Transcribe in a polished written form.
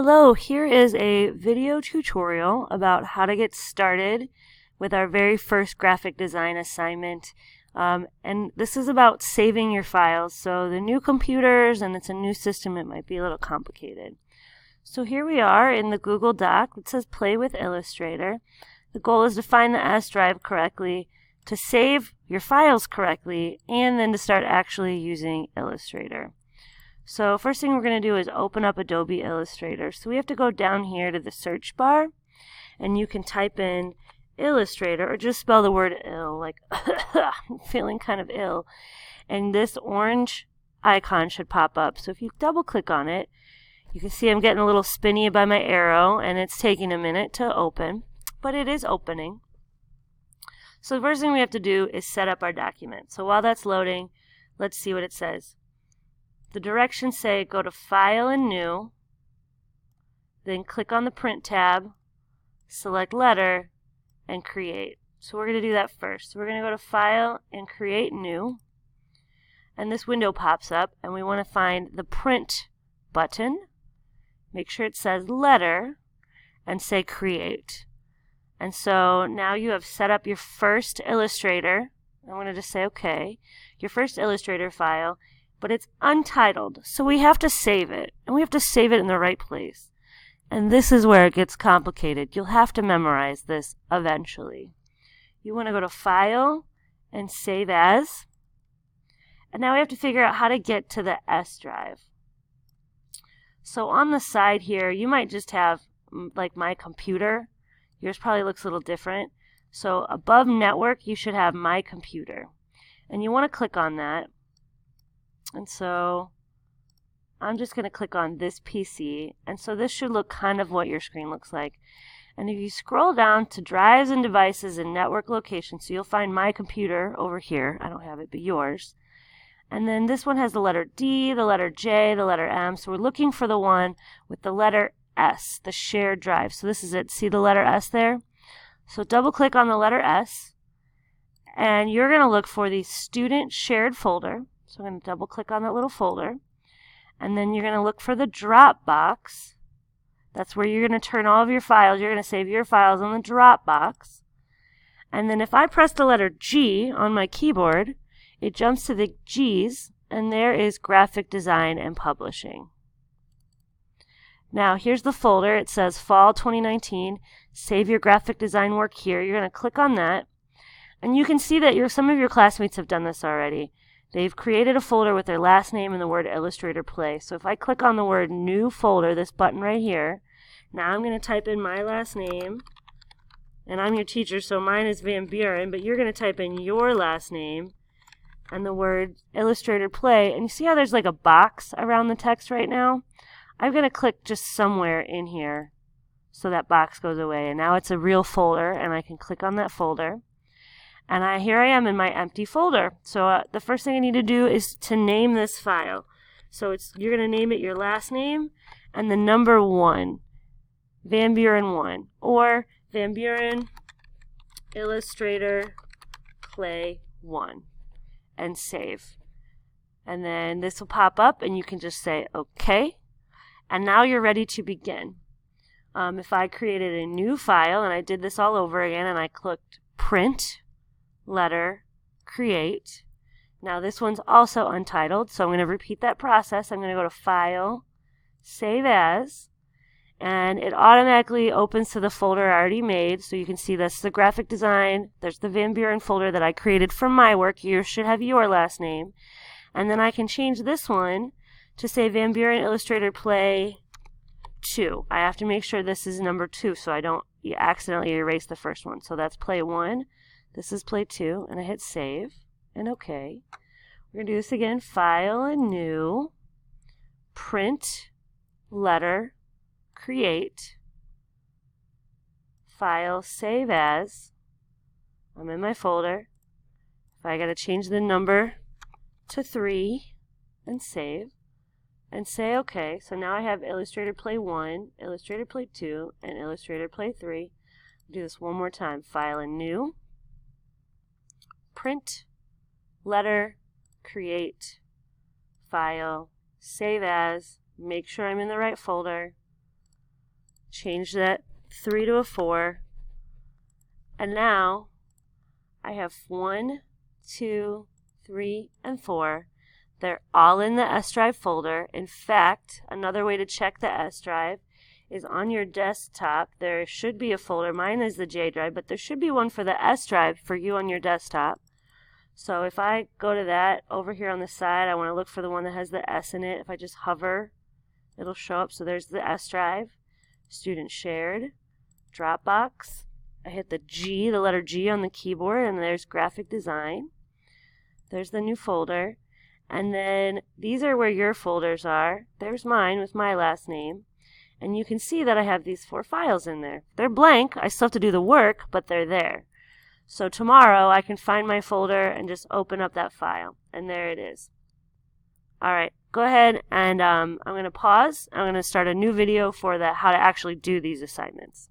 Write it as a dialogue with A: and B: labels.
A: Hello, here is a video tutorial about how to get started with our very first graphic design assignment. And this is about saving your files. So the new computers and it's a new system, it might be a little complicated. So here we are in the Google Doc. It says Play with Illustrator. The goal is to find the S drive correctly, to save your files correctly, and then to start actually using Illustrator. So first thing we're going to do is open up Adobe Illustrator. So we have to go down here to the search bar, and you can type in Illustrator or just spell the word ill, like I'm feeling kind of ill. And this orange icon should pop up. So if you double click on it, you can see I'm getting a little spinny by my arrow, and it's taking a minute to open, but it is opening. So the first thing we have to do is set up our document. So while that's loading, let's see what it says. The directions say go to File and New, then click on the Print tab, select Letter, and Create. So we're going to do that first. So we're going to go to File and Create New, and this window pops up, and we want to find the Print button. Make sure it says Letter, and say Create. And so now you have set up your first Illustrator. I'm going to just say OK. Your first Illustrator file. But it's untitled, so we have to save it, and we have to save it in the right place. And this is where it gets complicated. You'll have to memorize this eventually. You want to go to File and Save As, and now we have to figure out how to get to the S drive. So on the side here, you might just have like My Computer. Yours probably looks a little different. So above Network, you should have My Computer, and you want to click on that. And so I'm just going to click on this PC. And so this should look kind of what your screen looks like. And if you scroll down to Drives and Devices and Network Locations, so you'll find My Computer over here. I don't have it, but yours. And then this one has the letter D, the letter J, the letter M. So we're looking for the one with the letter S, the shared drive. So this is it. See the letter S there? So double click on the letter S. And you're going to look for the Student Shared folder. So I'm going to double click on that little folder, and then you're going to look for the Dropbox. That's where you're going to turn all of your files. You're going to save your files on the Dropbox. And then if I press the letter G on my keyboard, it jumps to the G's, and there is Graphic Design and Publishing. Now here's the folder. It says Fall 2019. Save your graphic design work here. You're going to click on that, and you can see that some of your classmates have done this already. They've created a folder with their last name and the word Illustrator Play. So if I click on the word New Folder, this button right here, now I'm going to type in my last name, and I'm your teacher, so mine is Van Buren, but you're going to type in your last name and the word Illustrator Play. And you see how there's like a box around the text right now? I'm going to click just somewhere in here so that box goes away. And now it's a real folder, and I can click on that folder. And here I am in my empty folder. So the first thing I need to do is to name this file. So you're going to name it your last name and the number 1, Van Buren 1, or Van Buren Illustrator Play 1, and save. And then this will pop up, and you can just say OK. And now you're ready to begin. If I created a new file, and I did this all over again, and I clicked Print, Letter, Create. Now this one's also untitled, so I'm going to repeat that process. I'm going to go to File, Save As, and it automatically opens to the folder I already made. So you can see that's the graphic design. There's the Van Buren folder that I created from my work. You should have your last name. And then I can change this one to say Van Buren Illustrator Play 2. I have to make sure this is number 2 so I don't accidentally erase the first one. So that's Play 1. This is Play 2, and I hit Save and OK. We're going to do this again. File and New, Print, Letter, Create, File, Save As. I'm in my folder. If I got to change the number to 3 and save and say OK. So now I have Illustrator Play 1, Illustrator Play 2, and Illustrator Play 3. I'll do this one more time. File and New, Print, Letter, Create, File, Save As, make sure I'm in the right folder, change that 3 to a 4, and now I have 1, 2, 3, and 4. They're all in the S drive folder. In fact, another way to check the S drive is on your desktop. There should be a folder. Mine is the J drive, but there should be one for the S drive for you on your desktop. So if I go to that over here on the side, I want to look for the one that has the S in it. If I just hover, it'll show up. So there's the S drive, student shared, Dropbox. I hit the G, the letter G on the keyboard, and there's graphic design. There's the new folder. And then these are where your folders are. There's mine with my last name. And you can see that I have these 4 files in there. They're blank. I still have to do the work, but they're there. So tomorrow I can find my folder and just open up that file. And there it is. All right, go ahead and I'm going to pause. I'm going to start a new video for how to actually do these assignments.